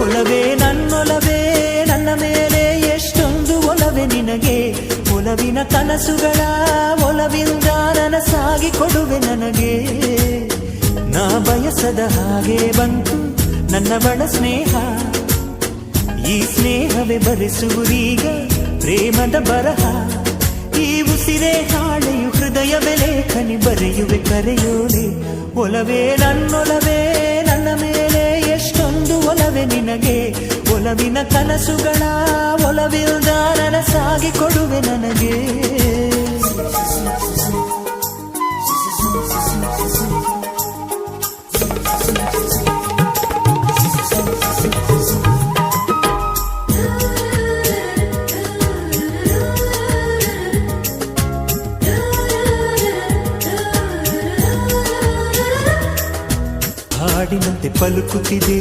ಒಲವೇ ನನ್ನೊಲವೇ ನನ್ನ ಮೇಲೆ ಎಷ್ಟೊಂದು ಒಲವೇ ನಿನಗೆ. ಒಲವಿನ ಕನಸುಗಳ ಒಲವಿಂದ ನನಸಾಗಿ ಕೊಡುವೆ ನನಗೆ. ನಾ ಬಯಸದ ಹಾಗೆ ಬಂತು ನನ್ನ ಬಳ ಸ್ನೇಹ. ಈ ಸ್ನೇಹವೇ ಬರೆಸುವುದೀಗ ಪ್ರೇಮದ ಬರಹ. ಈ ಉಸಿರೇ ಹಾಳೆಯು ಹೃದಯವೇ ಲೇಖನಿ ಬರೆಯುವೆ ಕರೆಯೋಲೆ. ಒಲವೇ ನನ್ನೊಲವೇ ನನ್ನ ಮೇಲೆ ಎಷ್ಟೊಂದು ಒಲವೇ ನಿನಗೆ. ಒಲವಿನ ಕನಸುಗಳ ಒಲವಿಲ್ದ ನನಸಾಗಿ ಕೊಡುವೆ ನನಗೆ. ಹಾಡಿನಂತೆ ಪಲುಕುತ್ತಿದೆ